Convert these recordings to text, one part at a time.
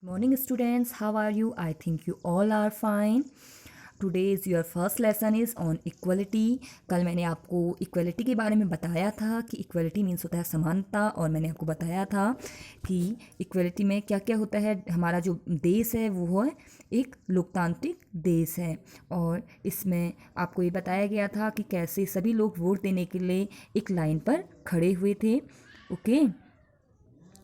Morning students, how are you? I think you all are fine. Today's your first lesson is on equality. कल मैंने आपको equality के बारे में बताया था कि इक्वलिटी मीन्स होता है समानता, और मैंने आपको बताया था कि इक्वलिटी में क्या क्या होता है। हमारा जो देश है वो है एक लोकतांत्रिक देश है, और इसमें आपको ये बताया गया था कि कैसे सभी लोग वोट देने के लिए एक लाइन पर खड़े हुए थे। ओके,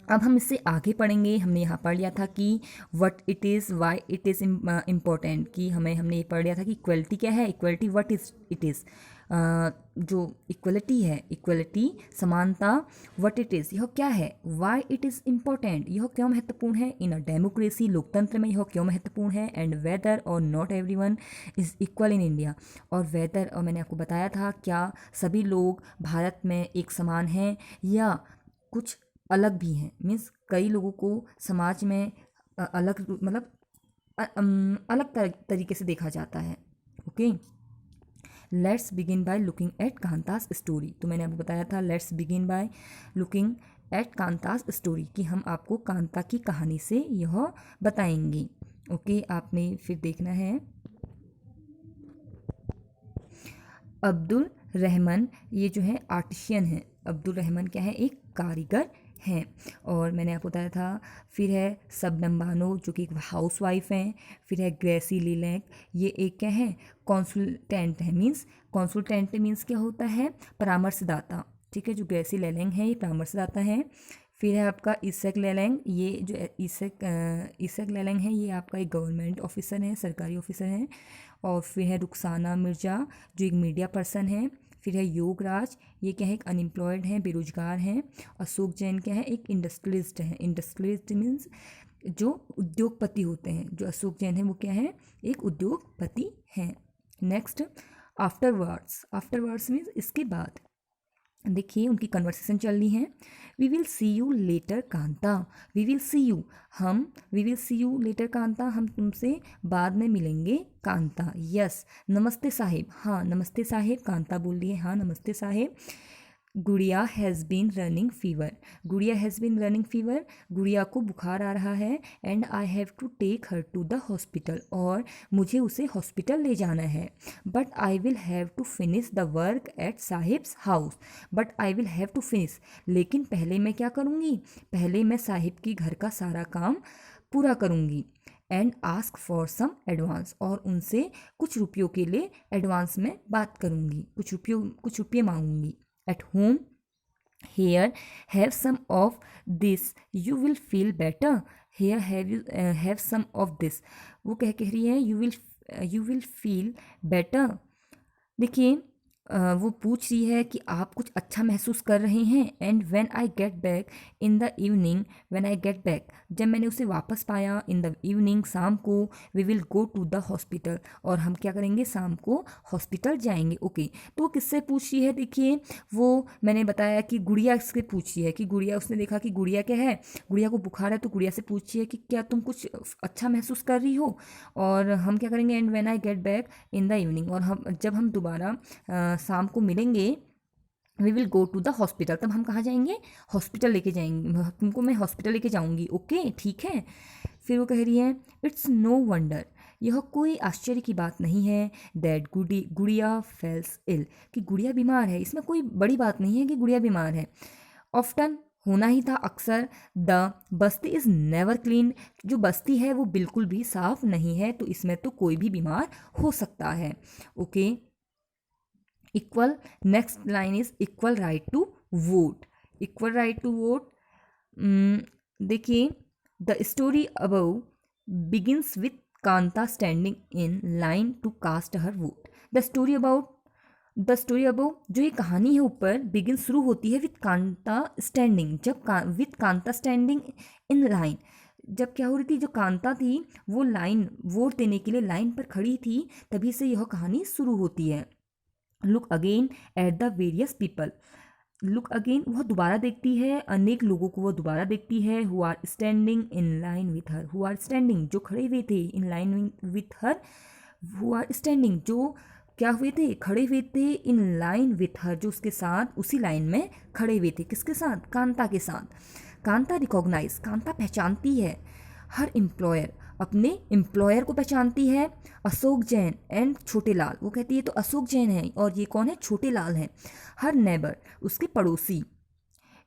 अब हम इससे आगे पढ़ेंगे। हमने यहाँ पढ़ लिया था कि what it is, why it is important, कि हमने ये पढ़ लिया था कि इक्वलिटी क्या है, equality what is it is. जो इक्वलिटी है, इक्वलिटी समानता, व्हाट इट इज़ यह क्या है, व्हाई इट इज़ इम्पोर्टेंट यह क्यों महत्वपूर्ण है, इन अ डेमोक्रेसी लोकतंत्र में यह क्यों महत्वपूर्ण है, एंड वेदर और not everyone is equal in India, और वेदर, और मैंने आपको बताया था क्या सभी लोग भारत में एक समान हैं या कुछ अलग भी हैं। मीन्स कई लोगों को समाज में अलग मतलब अलग तरीके से देखा जाता है। Okay, let's begin by looking at Kanta's story. तो मैंने आपको बताया था let's begin by looking at Kanta's story, कि हम आपको कांता की कहानी से यह बताएंगे। ओके, आपने फिर देखना है। अब्दुल रहमान ये जो है आर्टिशियन है। अब्दुल रहमान क्या है, एक कारीगर हैं। और मैंने आपको बताया था, फिर है शबनम बानो जो कि एक हाउस वाइफ हैं। फिर है ग्रेसी लिलैक, ये एक क्या है, कॉन्सल्टेंट है। मीन्स कॉन्सल्टेंट मीन्स क्या होता है, परामर्शदाता। ठीक है, जो ग्रेसी लेलेंग है ये परामर्शदाता है। फिर है आपका इसक लेलेंग, ये जो इसक लेलेंग है ये आपका एक गवर्नमेंट ऑफिसर है, सरकारी ऑफिसर हैं। और फिर है रुखसाना मिर्जा जो एक मीडिया पर्सन है। फिर है योगराज, ये क्या है, एक अनएम्प्लॉयड हैं, बेरोजगार हैं। अशोक जैन क्या है, एक इंडस्ट्रियलिस्ट है। इंडस्ट्रियलिस्ट मीन्स जो उद्योगपति होते हैं। जो अशोक जैन है वो क्या है, एक उद्योगपति हैं। नेक्स्ट, आफ्टरवर्ड्स, आफ्टरवर्ड्स मीन्स इसके बाद। देखिए उनकी कन्वर्सेशन चल रही है। We will see you later Kanta, we will see you, हम we will see you later Kanta, हम तुमसे बाद में मिलेंगे कांता। यस, नमस्ते साहिब, हाँ नमस्ते साहिब, कांता बोल रही है हाँ नमस्ते साहिब। Gudiya has been running fever, Gudiya has been running fever, Gudiya को बुखार आ रहा है। And I have to take her to the hospital, और मुझे उसे हॉस्पिटल ले जाना है। But I will have to finish the work at साहिब्स house, but I will have to finish, लेकिन पहले मैं क्या करूँगी, पहले मैं साहिब की घर का सारा काम पूरा करूँगी। And ask for some advance, और उनसे कुछ रुपयों के लिए एडवांस में बात करूँगी, कुछ रुपये मांगूंगी। At home, here, have some of this, you will feel better. Here have some of this, वो कह रही है you will feel better। देखिए वो पूछ रही है कि आप कुछ अच्छा महसूस कर रहे हैं। And when I get back in the evening, when I get back, जब मैंने उसे वापस पाया, इन द इवनिंग, शाम को, we will go to the hospital, और हम क्या करेंगे, शाम को हॉस्पिटल जाएंगे। ओके, तो वो किससे पूछ रही है, देखिए वो मैंने बताया कि गुड़िया से पूछ रही है, कि गुड़िया, उसने देखा कि गुड़िया क्या है, गुड़िया को बुखार है, तो गुड़िया से पूछ रही है कि क्या तुम कुछ अच्छा महसूस कर रही हो। और हम क्या करेंगे, and when I get back in the evening, और हम जब हम दोबारा शाम को मिलेंगे, we will go to the hospital, तब हम कहाँ जाएंगे, हॉस्पिटल लेके जाएंगे, तुमको मैं हॉस्पिटल लेके जाऊंगी। ओके ठीक है। फिर वो कह रही है, इट्स नो वंडर, यह कोई आश्चर्य की बात नहीं है, दैट गुड़िया फेल्स इल, कि गुड़िया बीमार है, इसमें कोई बड़ी बात नहीं है कि गुड़िया बीमार है। ऑफ्टन, होना ही था, अक्सर। The Basti is never clean, जो बस्ती है वो बिल्कुल भी साफ नहीं है, तो इसमें तो कोई भी बीमार हो सकता है। Okay, equal, next line is equal right to vote, equal right to vote. देखिए the story above begins with Kanta standing in line to cast her vote. The story above, जो ये कहानी है ऊपर, बिगिन शुरू होती है with Kanta standing, with Kanta standing in line, जब क्या हो रही थी, जो कांता थी वो लाइन, वोट देने के लिए लाइन पर खड़ी थी, तभी से यह कहानी शुरू होती है। Look again at the various people, look again, वह दोबारा देखती है, अनेक लोगों को वह दोबारा देखती है। Who are standing in line with her, who are standing, जो खड़े हुए थे, in line with her, who are standing, जो क्या हुए थे, खड़े हुए थे, इन लाइन विथ हर, जो उसके साथ उसी लाइन में खड़े हुए थे, किसके साथ, कांता के साथ। कांता रिकॉग्नाइज, कांता पहचानती है, हर एम्प्लॉयर अपने एम्प्लॉयर को पहचानती है। अशोक जैन एंड छोटे लाल, वो कहती है तो अशोक जैन है और ये कौन है, छोटे लाल हैं। हर नेबर, उसके पड़ोसी।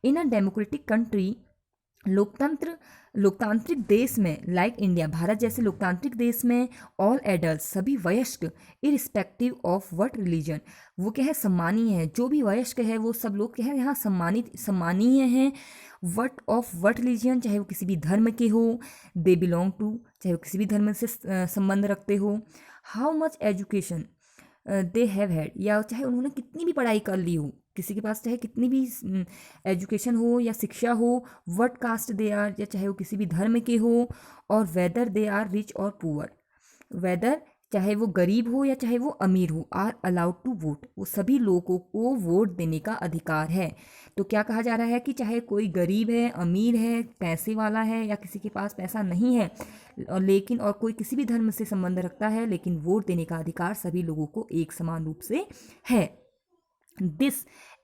इन अ डेमोक्रेटिक कंट्री, लोकतांत्रिक देश में, लाइक इंडिया, भारत जैसे लोकतांत्रिक देश में, ऑल एडल्ट, सभी वयस्क, इरिस्पेक्टिव ऑफ वट रिलीजन, वो क्या है, सम्मानीय है। जो भी वयस्क है वो सब लोग क्या है यहाँ सम्मानीय हैं। वट ऑफ वट रिलीजन, चाहे वो किसी भी धर्म के हो। दे बिलोंग टू, चाहे वो किसी भी धर्म से संबंध रखते हो। How much education they have had, या चाहे उन्होंने कितनी भी पढ़ाई कर ली हो, किसी के पास चाहे कितनी भी एजुकेशन हो या शिक्षा हो। व्हाट कास्ट दे आर, या चाहे वो किसी भी धर्म के हो। और वेदर दे आर रिच और पुअर, वेदर चाहे वो गरीब हो या चाहे वो अमीर हो, आर अलाउड टू वोट, वो सभी लोगों को वोट देने का अधिकार है। तो क्या कहा जा रहा है कि चाहे कोई गरीब है, अमीर है, पैसे वाला है या किसी के पास पैसा नहीं है, लेकिन और कोई किसी भी धर्म से संबंध रखता है, लेकिन वोट देने का अधिकार सभी लोगों को एक समान रूप से है। This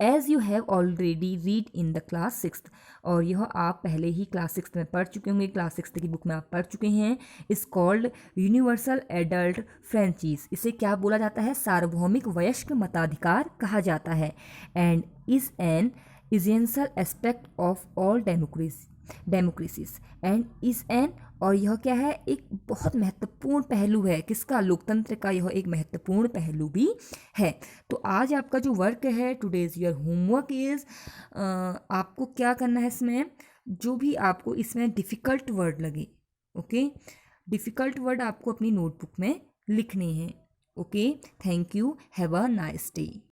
as you have already read in the class 6th, और यह आप पहले ही क्लास 6th में पढ़ चुके होंगे, क्लास 6th की बुक में आप पढ़ चुके हैं। इस कॉल्ड यूनिवर्सल एडल्ट फ्रेंचीज, इसे क्या बोला जाता है, सार्वभौमिक वयस्क मताधिकार कहा जाता है। And is an essential aspect of all democracies, and is an, और यह क्या है, एक बहुत महत्वपूर्ण पहलू है, किसका, लोकतंत्र का, यह एक महत्वपूर्ण पहलू भी है। तो आज आपका जो वर्क है, टुडेज योर होमवर्क इज, आपको क्या करना है इसमें, जो भी आपको इसमें डिफ़िकल्ट वर्ड लगे, ओके, डिफ़िकल्ट वर्ड आपको अपनी नोटबुक में लिखने हैं। Okay, thank you, have a nice day.